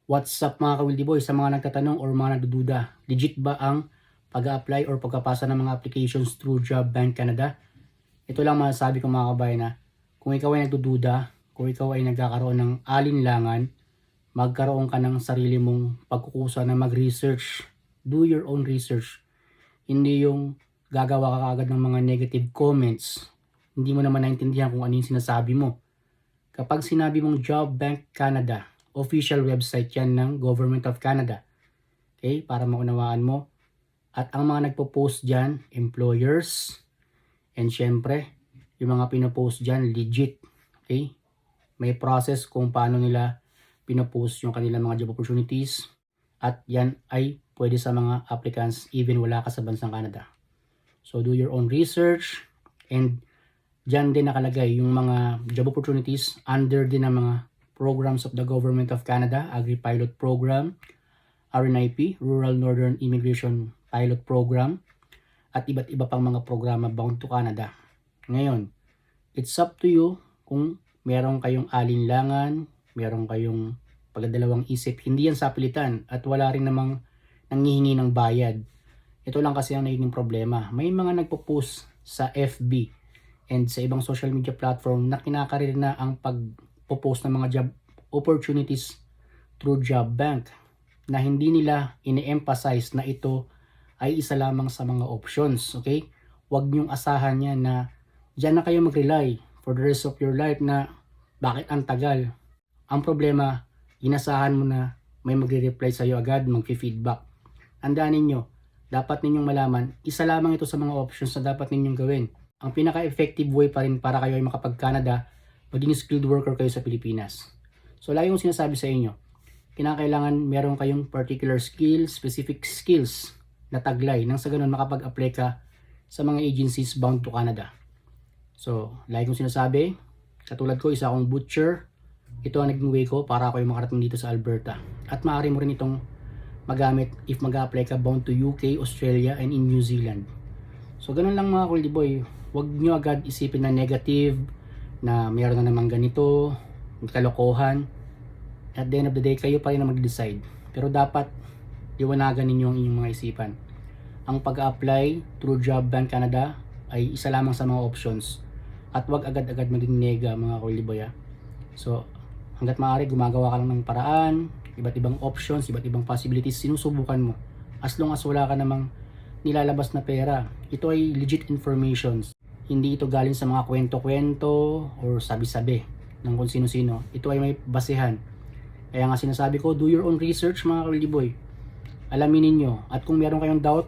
What's up mga ka-Wildy Boy, sa mga nagtatanong or mga nagdududa, legit ba ang pag-a-apply or pagkapasa ng mga applications through Job Bank Canada? Ito lang masasabi ko mga kabayan na kung ikaw ay nagdududa, kung ikaw ay nagkakaroon ng alinlangan, magkaroon ka ng sarili mong pagkukusa na mag-research. Do your own research. Hindi yung gagawa ka agad ng mga negative comments. Hindi mo naman naintindihan kung ano yung sinasabi mo. Kapag sinabi mong Job Bank Canada, official website yan ng Government of Canada. Okay, para maunawaan mo. At ang mga nagpo-post dyan, employers, and syempre, yung mga pinopost dyan, legit. Okay, may process kung paano nila pinopost yung kanilang mga job opportunities. At yan ay pwede sa mga applicants even wala ka sa bansang Canada. So do your own research, and dyan din nakalagay yung mga job opportunities under din ng mga programs of the Government of Canada, Agri-Pilot Program, RNIP, Rural Northern Immigration Pilot Program, at iba't iba pang mga programa bound to Canada. Ngayon, it's up to you kung meron kayong alinlangan, meron kayong pagdadalawang isip. Hindi yan sapilitan at wala rin namang nanghihingi ng bayad. Ito lang kasi ang nagiging problema. May mga nagpo-post sa FB and sa ibang social media platform na kinakarir na ang pagpo-post ng mga job opportunities through Job Bank na hindi nila ini-emphasize na ito ay isa lamang sa mga options. Okay? Huwag niyong asahan yan na dyan na kayo mag-rely for the rest of your life na bakit ang tagal. Ang problema, inasahan mo na may magre-reply sa'yo agad, mag-feedback. Tandaan ninyo, dapat ninyong malaman, isa lamang ito sa mga options na dapat ninyong gawin. Ang pinaka-effective way pa rin para kayo ay makapag-Canada, maging skilled worker kayo sa Pilipinas. So, lagi kong sinasabi sa inyo, kinakailangan meron kayong particular skills, specific skills na taglay nang sa ganun makapag-apply ka sa mga agencies bound to Canada. So, lagi kong sinasabi, katulad ko, isa akong butcher. Ito ang naging way ko para ako yung makarating dito sa Alberta. At maaari mo rin itong magamit if mag-apply ka bound to UK, Australia, and in New Zealand. So, ganun lang mga Kuldi Boy. Huwag nyo agad isipin na negative, na mayroon na naman ganito, kalokohan. At the end of the day, kayo pa rin na mag-decide. Pero dapat, liwanagan ninyo ang inyong mga isipan. Ang pag-apply through Job Bank Canada ay isa lamang sa mga options. At huwag agad-agad maging nega mga Kuldi Boy. So, hanggat maaari, gumagawa ka lang ng paraan, iba't ibang options, iba't ibang possibilities, sinusubukan mo. As long as wala ka namang nilalabas na pera, ito ay legit informations. Hindi ito galing sa mga kwento-kwento or sabi-sabi ng kung sino-sino. Ito ay may basehan. Kaya nga sinasabi ko, do your own research mga Kuldi Boy. Alamin ninyo. At kung meron kayong doubt,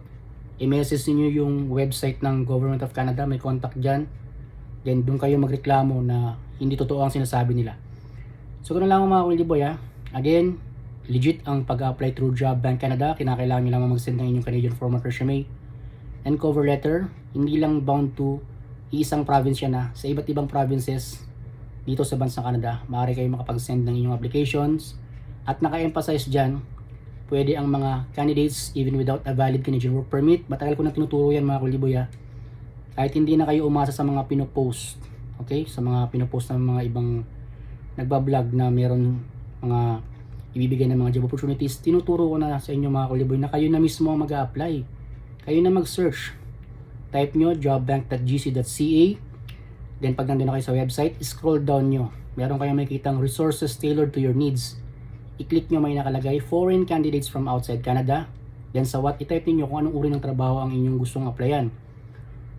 i-message niyo yung website ng Government of Canada, may contact dyan. Then doon kayo magreklamo na hindi totoo ang sinasabi nila. So ganoon lang mga Kuldi Boy. Again, legit ang pag-apply through Job Bank Canada. Kinakailangan nyo lang mag-send ng inyong Canadian format resume and cover letter. Hindi lang bound to iisang province yan sa iba't ibang provinces dito sa bansang Canada. Maaari kayo makapag-send ng inyong applications. At naka-emphasize dyan, pwede ang mga candidates even without a valid Canadian work permit. Matagal ko na tinuturo yan mga Kuldi Boy. Kahit hindi na kayo umasa sa mga pinopost. Okay? Sa mga pinopost ng mga ibang nagbablog na meron mga ibibigay ng mga job opportunities, tinuturo ko na sa inyo mga Kuldi Boy na kayo na mismo mag-a-apply. Kayo na mag-search. Type nyo jobbank.gc.ca. Then pag nandun na kayo sa website, scroll down nyo. Meron kayong makikitang resources tailored to your needs. I-click nyo may nakalagay foreign candidates from outside Canada. Then sa what, i-type niyo kung anong uri ng trabaho ang inyong gustong applyan.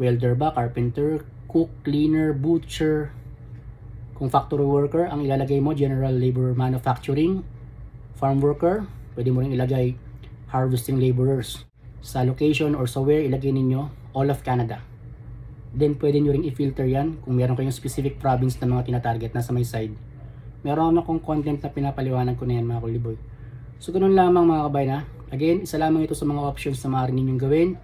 Welder ba, carpenter, cook, cleaner, butcher. Kung factory worker, ang ilalagay mo general labor manufacturing. Farm worker, pwede mo rin ilagay harvesting laborers. Sa location or sa where, ilagay ninyo all of Canada. Then pwede nyo rin i-filter yan kung meron kayong specific province na mga tinatarget na sa may side. Meron akong content na pinapaliwanag ko na yan mga Kuldi Boy. So ganun lamang mga kabayan. Again, isa lamang ito sa mga options na maaari ninyong gawin.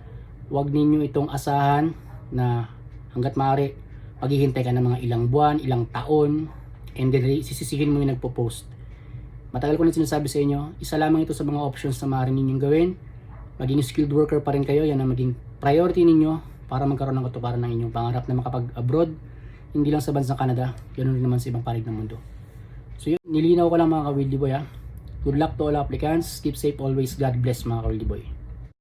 Huwag ninyo itong asahan na hanggat maaari maghihintay ka ng mga ilang buwan, ilang taon, and then sisisihin mo yung nagpo-post. Matagal ko na sinasabi sa inyo, isa lamang ito sa mga options na maaari ninyong gawin. Maging skilled worker pa rin kayo, yan ang maging priority ninyo para magkaroon ng katuparan ng inyong pangarap na makapag-abroad, hindi lang sa bansang Canada, ganoon rin naman sa ibang panig ng mundo. So yun, nilinaw ko lang mga ka-Wildy Boy. Good luck to all applicants. Keep safe always. God bless mga ka-Worldly Boy.